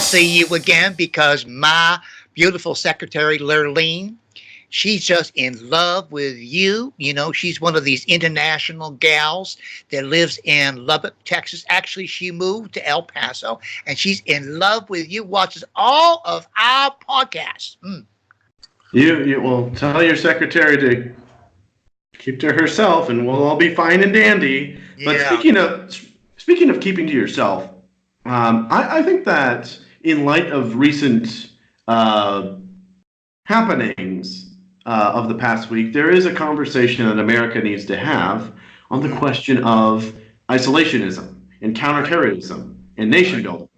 see you again because my beautiful secretary, Lurleen, she's just in love with you. You know, she's one of these international gals that lives in Lubbock, Texas. Actually, she moved to El Paso and she's in love with you, watches all of our podcasts. You will tell your secretary to keep to herself, and we'll all be fine and dandy. But Yeah. speaking of keeping to yourself, I think that in light of recent happenings of the past week, there is a conversation that America needs to have on the question of isolationism and counterterrorism and nation building.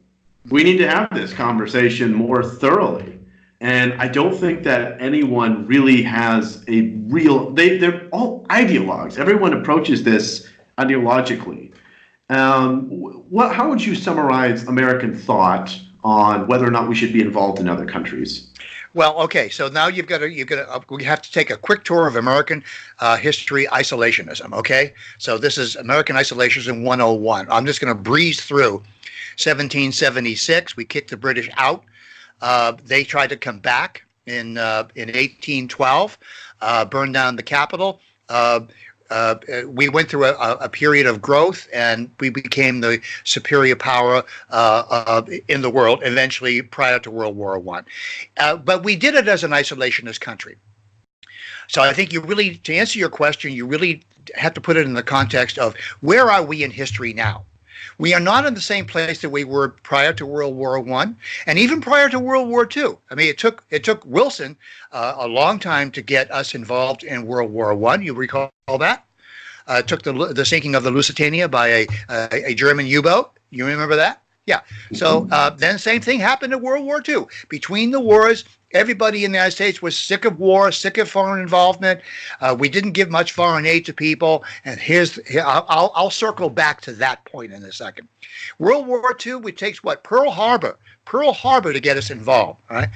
We need to have this conversation more thoroughly. And I don't think that anyone really has a real, they're all ideologues. Everyone approaches this ideologically. How would you summarize American thought on whether or not we should be involved in other countries? Well, okay. So now we have to take a quick tour of American history isolationism. Okay. So this is American isolationism 101. I'm just going to breeze through 1776. We kicked the British out. They tried to come back in 1812, burned down the Capitol. We went through a period of growth, and we became the superior power in the world, eventually prior to World War I. But we did it as an isolationist country. So I think to answer your question, you really have to put it in the context of where are we in history now? We are not in the same place that we were prior to World War I, and even prior to World War II. I mean, it took Wilson a long time to get us involved in World War I. You recall that? It took the sinking of the Lusitania by a German U-boat. You remember that? Yeah. So then same thing happened in World War II. Between the wars, everybody in the United States was sick of war, sick of foreign involvement. We didn't give much foreign aid to people. And I'll circle back to that point in a second. World War II, it takes what? Pearl Harbor to get us involved. All right.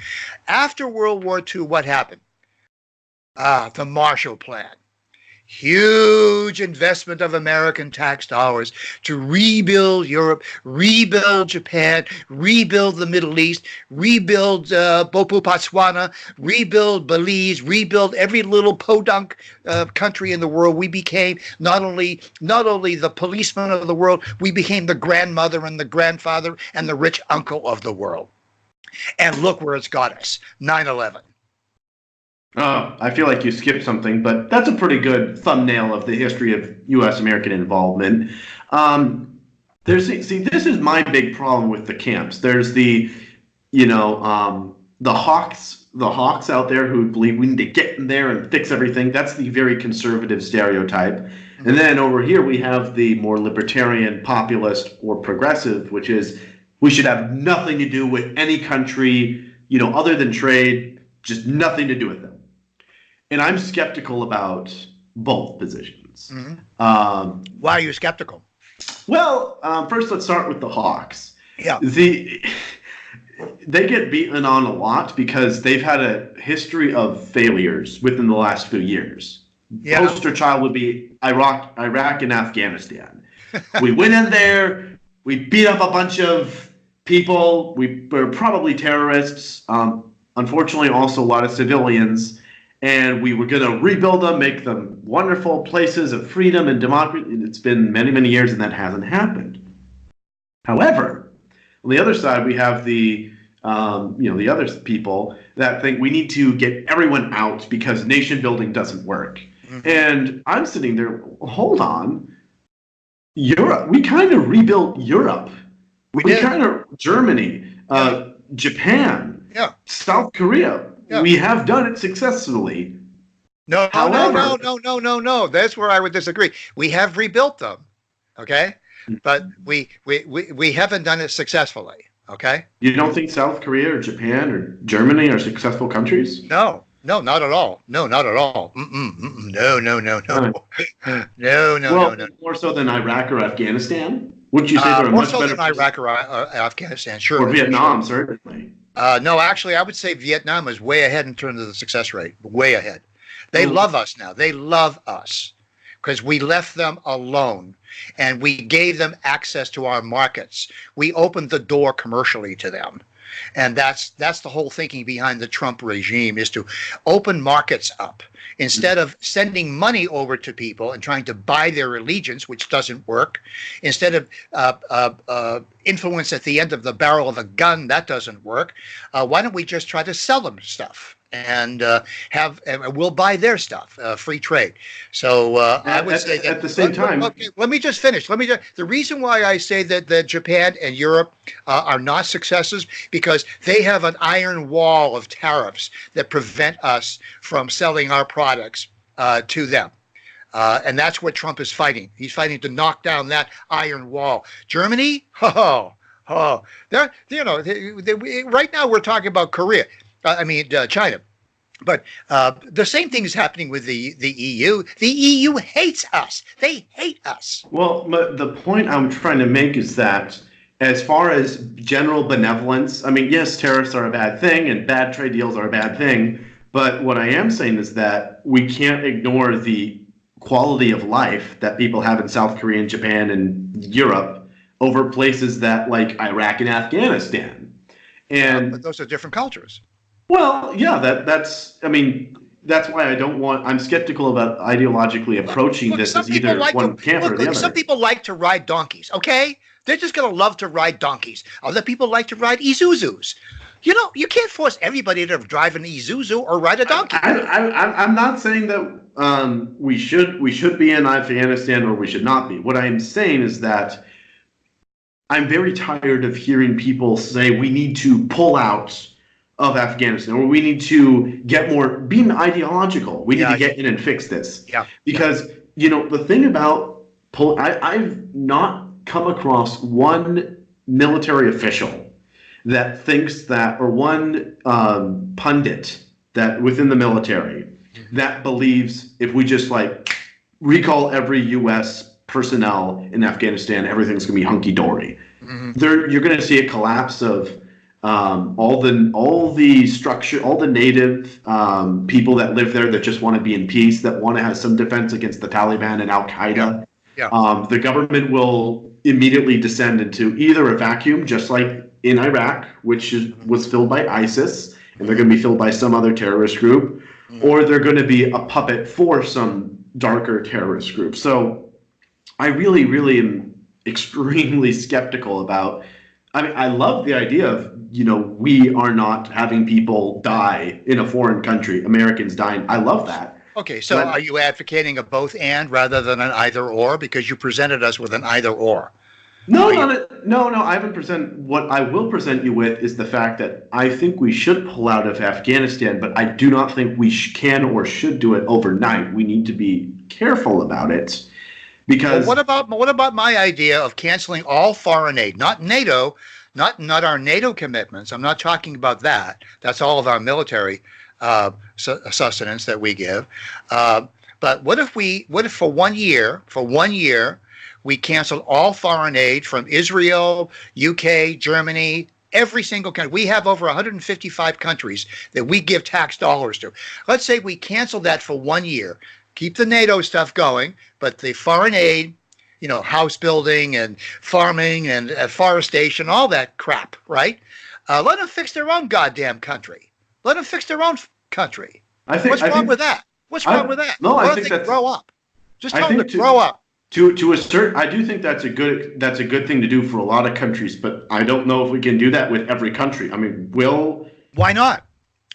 After World War II, what happened? The Marshall Plan. Huge investment of American tax dollars to rebuild Europe, rebuild Japan, rebuild the Middle East, rebuild Bopu Botswana, rebuild Belize, rebuild every little podunk country in the world. We became not only the policeman of the world, we became the grandmother and the grandfather and the rich uncle of the world. And look where it's got us, 9/11. Oh, I feel like you skipped something, but that's a pretty good thumbnail of the history of U.S. American involvement. This is my big problem with the camps. There's the hawks out there who believe we need to get in there and fix everything. That's the very conservative stereotype. Mm-hmm. And then over here we have the more libertarian, populist, or progressive, which is we should have nothing to do with any country, other than trade, just nothing to do with them. And I'm skeptical about both positions. Mm-hmm. Why are you skeptical? Well, first let's start with the Hawks. Yeah. They get beaten on a lot because they've had a history of failures within the last few years. Yeah. Poster child would be Iraq and Afghanistan. We went in there, we beat up a bunch of people, we were probably terrorists, unfortunately also a lot of civilians. And we were going to rebuild them, make them wonderful places of freedom and democracy. It's been many, many years, and that hasn't happened. However, on the other side, we have the other people that think we need to get everyone out because nation building doesn't work. Mm-hmm. And I'm sitting there, hold on, Europe. We kind of rebuilt Europe. We kind of Germany, Japan, South Korea. Yeah. We have done it successfully. No. That's where I would disagree. We have rebuilt them, okay? But we haven't done it successfully, okay? You don't think South Korea or Japan or Germany are successful countries? No, not at all. No, not at all. No. No. More so than Iraq or Afghanistan? Would you say they're more much so better than Iraq or Afghanistan? Sure. Or Vietnam, certainly. No, actually, I would say Vietnam is way ahead in terms of the success rate. Way ahead. They love us now. They love us because we left them alone and we gave them access to our markets. We opened the door commercially to them. And that's the whole thinking behind the Trump regime, is to open markets up. Instead of sending money over to people and trying to buy their allegiance, which doesn't work, instead of influence at the end of the barrel of a gun, that doesn't work. Why don't we just try to sell them stuff? And we'll buy their stuff, free trade. So I would say that at the same time. Okay, let me just finish. The reason why I say that Japan and Europe are not successes, because they have an iron wall of tariffs that prevent us from selling our products to them. And that's what Trump is fighting. He's fighting to knock down that iron wall. Germany, they're, right now we're talking about Korea. China. But the same thing is happening with the EU. The EU hates us. They hate us. Well, the point I'm trying to make is that as far as general benevolence, I mean, yes, tariffs are a bad thing and bad trade deals are a bad thing. But what I am saying is that we can't ignore the quality of life that people have in South Korea and Japan and Europe over places that like Iraq and Afghanistan. And but those are different cultures. Well, yeah, that's why I'm skeptical about ideologically approaching this as either one camp or the other. Some people like to ride donkeys, okay? They're just going to love to ride donkeys. Other people like to ride Isuzus. You can't force everybody to drive an Isuzu or ride a donkey. I'm not saying that we should be in Afghanistan or we should not be. What I am saying is that I'm very tired of hearing people say we need to pull out of Afghanistan, or we need to get more, being ideological. We need to get in and fix this. Yeah. Because, the thing about, I've not come across one military official that thinks that, or one pundit that within the military that believes if we just recall every U.S. personnel in Afghanistan, everything's going to be hunky-dory. Mm-hmm. You're going to see a collapse of all the structure, all the native people that live there that just want to be in peace, that want to have some defense against the Taliban and Al Qaeda. Yeah. The government will immediately descend into either a vacuum, just like in Iraq, which was filled by ISIS, and they're going to be filled by some other terrorist group, or they're going to be a puppet for some darker terrorist group. So I really, really am extremely skeptical about. I love the idea of, we are not having people die in a foreign country, Americans dying. I love that. Okay, so are you advocating a both and rather than an either or? Because you presented us with an either or. No, I haven't presented. What I will present you with is the fact that I think we should pull out of Afghanistan, but I do not think we can or should do it overnight. We need to be careful about it. Because what about my idea of canceling all foreign aid, not NATO, not our NATO commitments. I'm not talking about that. That's all of our military sustenance that we give. But what if for 1 year, we canceled all foreign aid from Israel, UK, Germany, every single country. We have over 155 countries that we give tax dollars to. Let's say we cancel that for 1 year. Keep the NATO stuff going, but the foreign aid, house building and farming and forestation, all that crap, right? Let them fix their own goddamn country. Let them fix their own country. What's wrong with that? No, I think that's grow up. Just tell them to grow up. To a certain, I do think that's a good thing to do for a lot of countries, but I don't know if we can do that with every country. Why not?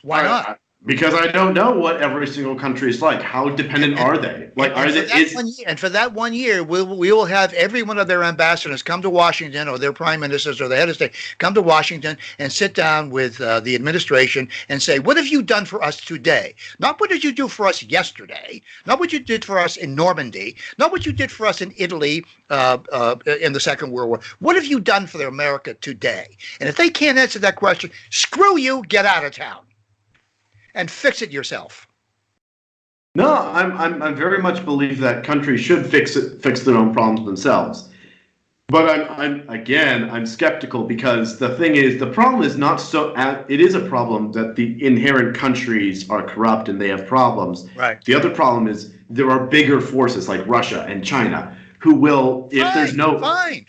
Why not? Because I don't know what every single country is like. How dependent are they? And for that 1 year, we will have every one of their ambassadors come to Washington, or their prime ministers or the head of state come to Washington and sit down with the administration and say, what have you done for us today? Not what did you do for us yesterday? Not what you did for us in Normandy? Not what you did for us in Italy in the Second World War? What have you done for America today? And if they can't answer that question, screw you, get out of town. And fix it yourself. No, I'm very much believe that countries should fix their own problems themselves. But I'm skeptical, because the thing is, the problem is not it is a problem that the inherent countries are corrupt and they have problems. Right. The other problem is there are bigger forces like Russia and China who will, if there's no. Fine.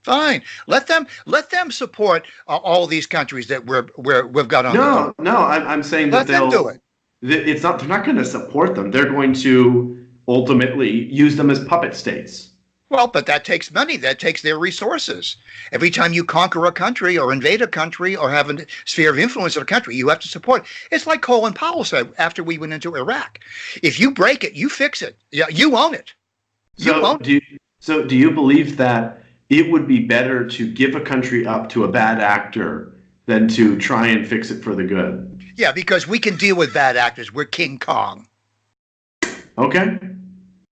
Fine. Let them support all these countries that we've got on. No. I'm saying that Let them do it. It's not. They're not going to support them. They're going to ultimately use them as puppet states. Well, but that takes money. That takes their resources. Every time you conquer a country or invade a country or have a sphere of influence in a country, you have to support. It's like Colin Powell said after we went into Iraq. If you break it, you fix it. Yeah, you own it. So do you believe that it would be better to give a country up to a bad actor than to try and fix it for the good? Yeah, because we can deal with bad actors. We're King Kong. Okay.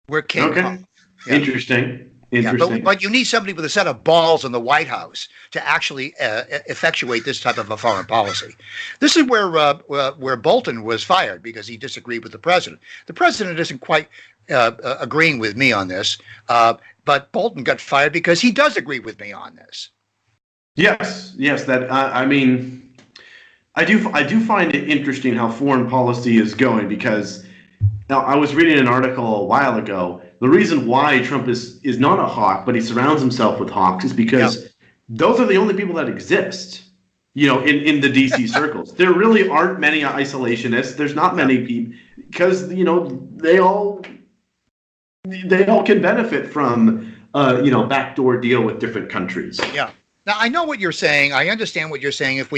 We're King Kong. Yeah. Interesting. Yeah, but you need somebody with a set of balls in the White House to actually effectuate this type of a foreign policy. This is where Bolton was fired because he disagreed with the president. The president isn't quite agreeing with me on this, but Bolton got fired because he does agree with me on this. Yes. That I mean, I do find it interesting how foreign policy is going because now I was reading an article a while ago. The reason why Trump is not a hawk, but he surrounds himself with hawks, is because those are the only people that exist, in the DC circles. There really aren't many isolationists. There's not many people because, they all can benefit from, backdoor deal with different countries. Yeah. Now I know what you're saying. I understand what you're saying. If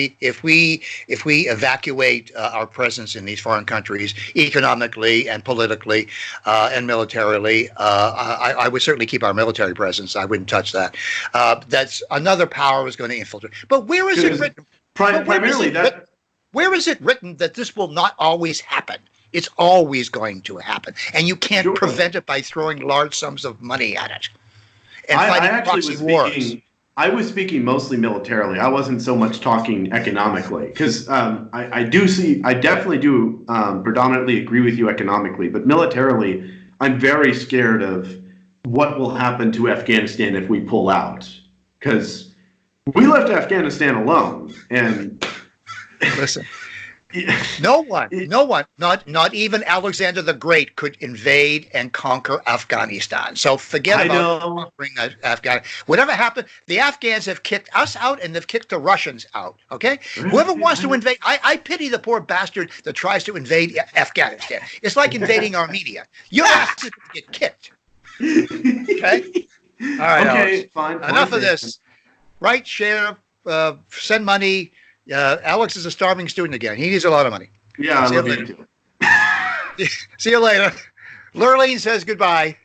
we evacuate our presence in these foreign countries economically and politically and militarily, I would certainly keep our military presence. I wouldn't touch that. That's another power is going to infiltrate. But where is it written? Where is it written that this will not always happen? It's always going to happen, and you can't prevent it by throwing large sums of money at it and fighting proxy wars. I was speaking mostly militarily. I wasn't so much talking economically because I definitely do predominantly agree with you economically, but militarily, I'm very scared of what will happen to Afghanistan if we pull out because we left Afghanistan alone. And listen, no one, not even Alexander the Great could invade and conquer Afghanistan. So forget about conquering Afghanistan. Whatever happened, the Afghans have kicked us out and they've kicked the Russians out. Okay? Whoever wants to invade, I pity the poor bastard that tries to invade Afghanistan. It's like invading Armenia. Your ass is going to get kicked. Okay? All right. Okay, Alex. fine. Enough of this. Write, share, send money. Alex is a starving student again. He needs a lot of money. Yeah, I love you too. See you later. Lurleen says goodbye.